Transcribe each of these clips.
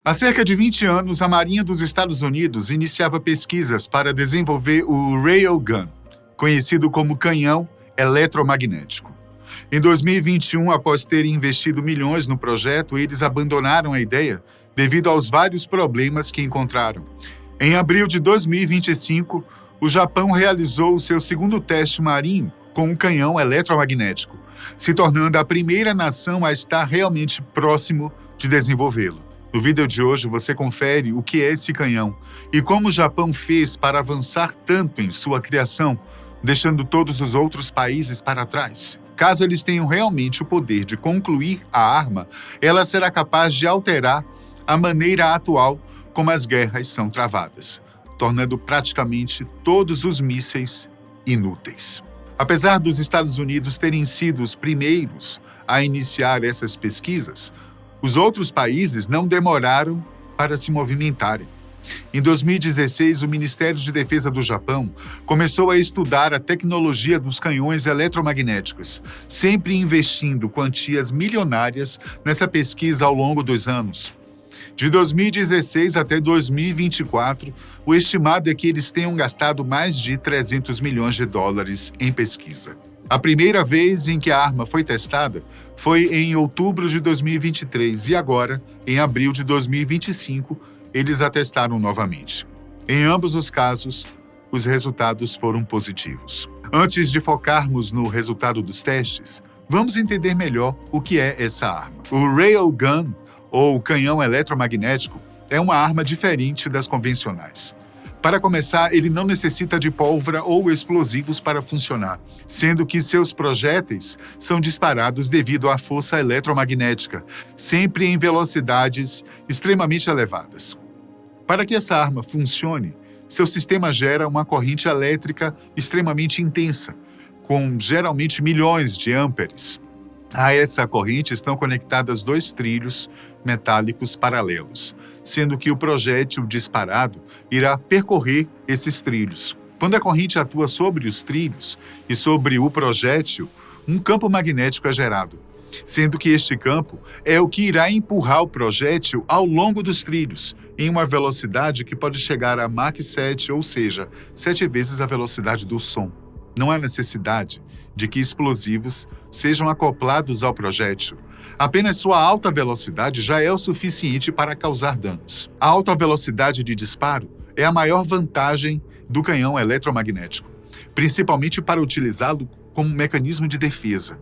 Há cerca de 20 anos, a Marinha dos Estados Unidos iniciava pesquisas para desenvolver o Railgun, conhecido como canhão eletromagnético. Em 2021, após terem investido milhões no projeto, eles abandonaram a ideia devido aos vários problemas que encontraram. Em abril de 2025, o Japão realizou o seu segundo teste marinho com um canhão eletromagnético, se tornando a primeira nação a estar realmente próximo de desenvolvê-lo. No vídeo de hoje você confere o que é esse canhão e como o Japão fez para avançar tanto em sua criação, deixando todos os outros países para trás. Caso eles tenham realmente o poder de concluir a arma, ela será capaz de alterar a maneira atual como as guerras são travadas, tornando praticamente todos os mísseis inúteis. Apesar dos Estados Unidos terem sido os primeiros a iniciar essas pesquisas, os outros países não demoraram para se movimentarem. Em 2016, o Ministério de Defesa do Japão começou a estudar a tecnologia dos canhões eletromagnéticos, sempre investindo quantias milionárias nessa pesquisa ao longo dos anos. De 2016 até 2024, o estimado é que eles tenham gastado mais de 300 milhões de dólares em pesquisa. A primeira vez em que a arma foi testada foi em outubro de 2023 e agora, em abril de 2025, eles a testaram novamente. Em ambos os casos, os resultados foram positivos. Antes de focarmos no resultado dos testes, vamos entender melhor o que é essa arma. O Railgun, ou canhão eletromagnético, é uma arma diferente das convencionais. Para começar, ele não necessita de pólvora ou explosivos para funcionar, sendo que seus projéteis são disparados devido à força eletromagnética, sempre em velocidades extremamente elevadas. Para que essa arma funcione, seu sistema gera uma corrente elétrica extremamente intensa, com geralmente milhões de amperes. A essa corrente estão conectados dois trilhos metálicos paralelos, sendo que o projétil disparado irá percorrer esses trilhos. Quando a corrente atua sobre os trilhos e sobre o projétil, um campo magnético é gerado, sendo que este campo é o que irá empurrar o projétil ao longo dos trilhos, em uma velocidade que pode chegar a Mach 7, ou seja, 7 vezes a velocidade do som. Não há necessidade de que explosivos sejam acoplados ao projétil. Apenas sua alta velocidade já é o suficiente para causar danos. A alta velocidade de disparo é a maior vantagem do canhão eletromagnético, principalmente para utilizá-lo como mecanismo de defesa.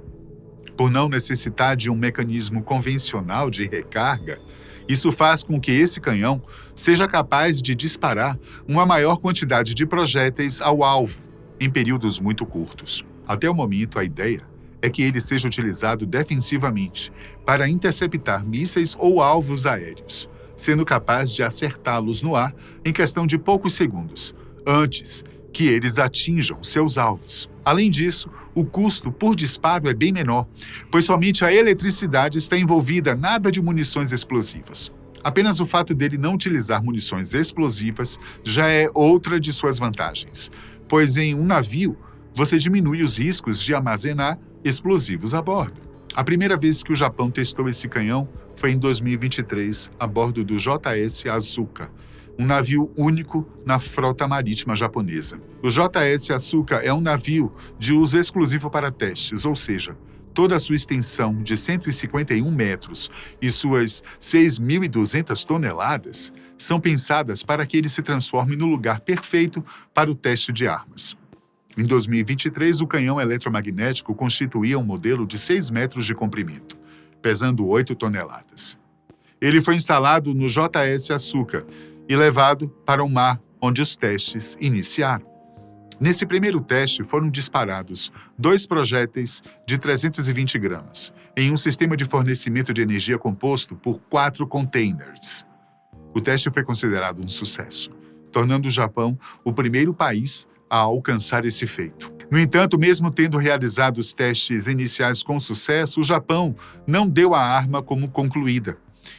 Por não necessitar de um mecanismo convencional de recarga, isso faz com que esse canhão seja capaz de disparar uma maior quantidade de projéteis ao alvo em períodos muito curtos. Até o momento, a ideia é que ele seja utilizado defensivamente para interceptar mísseis ou alvos aéreos, sendo capaz de acertá-los no ar em questão de poucos segundos, antes que eles atinjam seus alvos. Além disso, o custo por disparo é bem menor, pois somente a eletricidade está envolvida, nada de munições explosivas. Apenas o fato dele não utilizar munições explosivas já é outra de suas vantagens, pois em um navio você diminui os riscos de armazenar explosivos a bordo. A primeira vez que o Japão testou esse canhão foi em 2023, a bordo do JS Asuka, um navio único na frota marítima japonesa. O JS Asuka é um navio de uso exclusivo para testes, ou seja, toda a sua extensão de 151 metros e suas 6.200 toneladas são pensadas para que ele se transforme no lugar perfeito para o teste de armas. Em 2023, o canhão eletromagnético constituía um modelo de 6 metros de comprimento, pesando 8 toneladas. Ele foi instalado no JS Asuka e levado para o mar, onde os testes iniciaram. Nesse primeiro teste, foram disparados 2 projéteis de 320 gramas, em um sistema de fornecimento de energia composto por 4 containers. O teste foi considerado um sucesso, tornando o Japão o primeiro país a alcançar esse feito. No entanto, mesmo tendo realizado os testes iniciais com sucesso, o Japão não deu a arma como concluída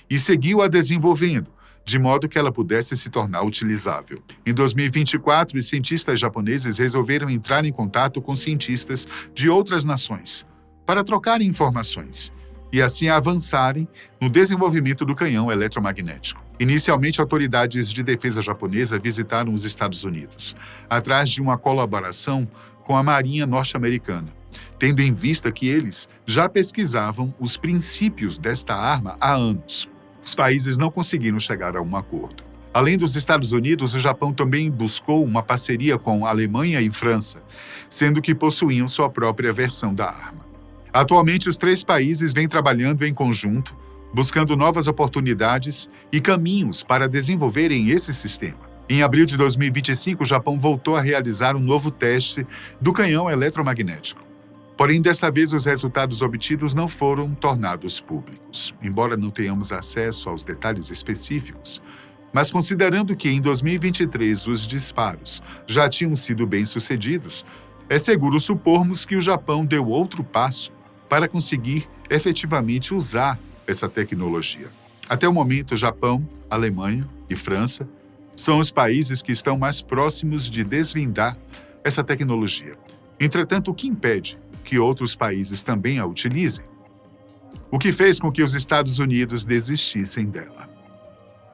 e seguiu a desenvolvendo, de modo que ela pudesse se tornar utilizável. Em 2024, os cientistas japoneses resolveram entrar em contato com cientistas de outras nações para trocarem informações e assim avançarem no desenvolvimento do canhão eletromagnético. Inicialmente, autoridades de defesa japonesa visitaram os Estados Unidos, atrás de uma colaboração com a Marinha norte-americana, tendo em vista que eles já pesquisavam os princípios desta arma há anos. Os países não conseguiram chegar a um acordo. Além dos Estados Unidos, o Japão também buscou uma parceria com a Alemanha e França, sendo que possuíam sua própria versão da arma. Atualmente, os três países vêm trabalhando em conjunto, buscando novas oportunidades e caminhos para desenvolverem esse sistema. Em abril de 2025, o Japão voltou a realizar um novo teste do canhão eletromagnético. Porém, desta vez, os resultados obtidos não foram tornados públicos, embora não tenhamos acesso aos detalhes específicos. Mas considerando que em 2023 os disparos já tinham sido bem-sucedidos, é seguro supormos que o Japão deu outro passo para conseguir efetivamente usar essa tecnologia. Até o momento, Japão, Alemanha e França são os países que estão mais próximos de desvendar essa tecnologia. Entretanto, o que impede que outros países também a utilizem? O que fez com que os Estados Unidos desistissem dela?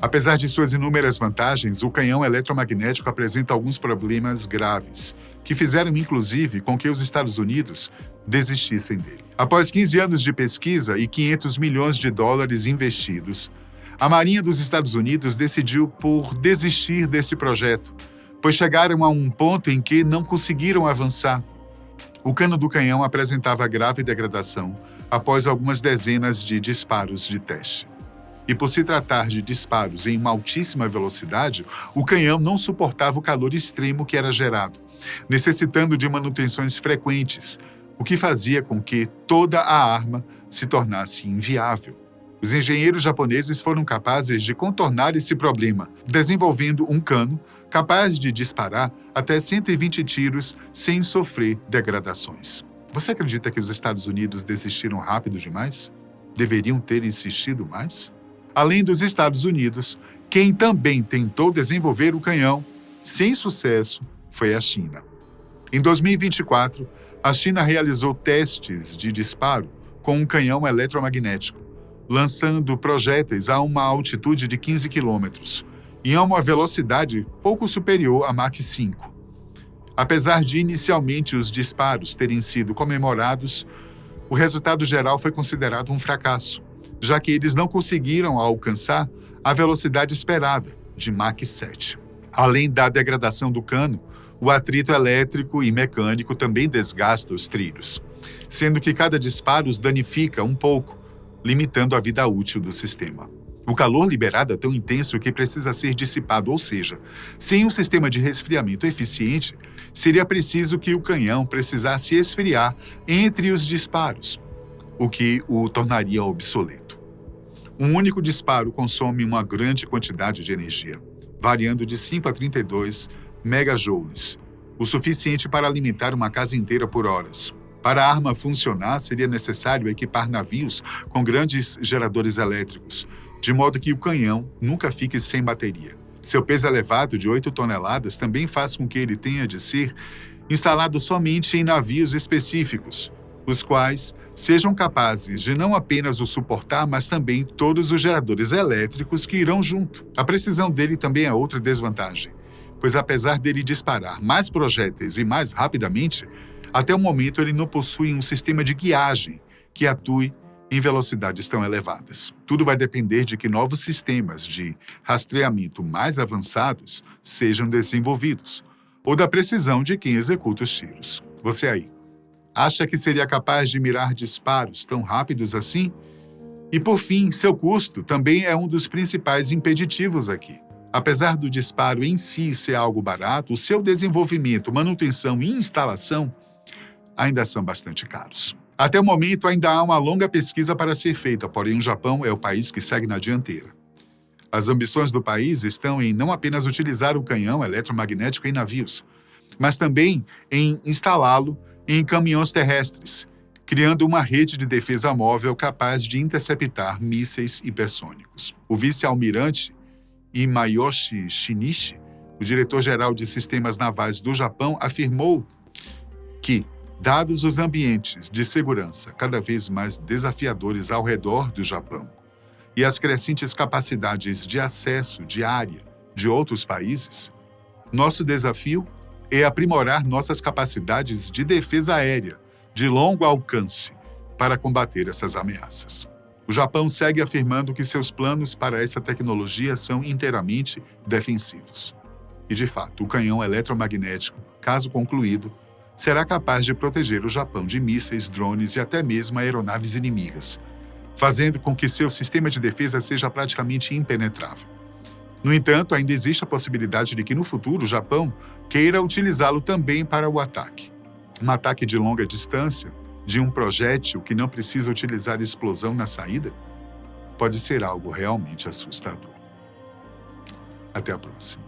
Apesar de suas inúmeras vantagens, o canhão eletromagnético apresenta alguns problemas graves, que fizeram inclusive com que os Estados Unidos desistissem dele. Após 15 anos de pesquisa e 500 milhões de dólares investidos, a Marinha dos Estados Unidos decidiu por desistir desse projeto, pois chegaram a um ponto em que não conseguiram avançar. O cano do canhão apresentava grave degradação após algumas dezenas de disparos de teste. E por se tratar de disparos em uma altíssima velocidade, o canhão não suportava o calor extremo que era gerado, necessitando de manutenções frequentes, o que fazia com que toda a arma se tornasse inviável. Os engenheiros japoneses foram capazes de contornar esse problema, desenvolvendo um cano capaz de disparar até 120 tiros sem sofrer degradações. Você acredita que os Estados Unidos desistiram rápido demais? Deveriam ter insistido mais? Além dos Estados Unidos, quem também tentou desenvolver o canhão, sem sucesso, foi a China. Em 2024, a China realizou testes de disparo com um canhão eletromagnético, lançando projéteis a uma altitude de 15 quilômetros e a uma velocidade pouco superior a Mach 5. Apesar de inicialmente os disparos terem sido comemorados, o resultado geral foi considerado um fracasso, já que eles não conseguiram alcançar a velocidade esperada, de Mach 7. Além da degradação do cano, o atrito elétrico e mecânico também desgasta os trilhos, sendo que cada disparo os danifica um pouco, limitando a vida útil do sistema. O calor liberado é tão intenso que precisa ser dissipado, ou seja, sem um sistema de resfriamento eficiente, seria preciso que o canhão precisasse esfriar entre os disparos, o que o tornaria obsoleto. Um único disparo consome uma grande quantidade de energia, variando de 5 a 32 megajoules, o suficiente para alimentar uma casa inteira por horas. Para a arma funcionar, seria necessário equipar navios com grandes geradores elétricos, de modo que o canhão nunca fique sem bateria. Seu peso elevado de 8 toneladas também faz com que ele tenha de ser instalado somente em navios específicos, os quais sejam capazes de não apenas o suportar, mas também todos os geradores elétricos que irão junto. A precisão dele também é outra desvantagem, pois apesar dele disparar mais projéteis e mais rapidamente, até o momento ele não possui um sistema de guiagem que atue em velocidades tão elevadas. Tudo vai depender de que novos sistemas de rastreamento mais avançados sejam desenvolvidos, ou da precisão de quem executa os tiros. Você aí, acha que seria capaz de mirar disparos tão rápidos assim? E por fim, seu custo também é um dos principais impeditivos aqui. Apesar do disparo em si ser algo barato, o seu desenvolvimento, manutenção e instalação ainda são bastante caros. Até o momento, ainda há uma longa pesquisa para ser feita, porém o Japão é o país que segue na dianteira. As ambições do país estão em não apenas utilizar o canhão eletromagnético em navios, mas também em instalá-lo em caminhões terrestres, criando uma rede de defesa móvel capaz de interceptar mísseis hipersônicos. O vice-almirante Imayoshi Shinichi, o diretor-geral de sistemas navais do Japão, afirmou que Dados os ambientes de segurança cada vez mais desafiadores ao redor do Japão e as crescentes capacidades de acesso diária de outros países, nosso desafio é aprimorar nossas capacidades de defesa aérea de longo alcance para combater essas ameaças. O Japão segue afirmando que seus planos para essa tecnologia são inteiramente defensivos. E, de fato, o canhão eletromagnético, caso concluído, será capaz de proteger o Japão de mísseis, drones e até mesmo aeronaves inimigas, fazendo com que seu sistema de defesa seja praticamente impenetrável. No entanto, ainda existe a possibilidade de que, no futuro, o Japão queira utilizá-lo também para o ataque. Um ataque de longa distância, de um projétil que não precisa utilizar explosão na saída, pode ser algo realmente assustador. Até a próxima.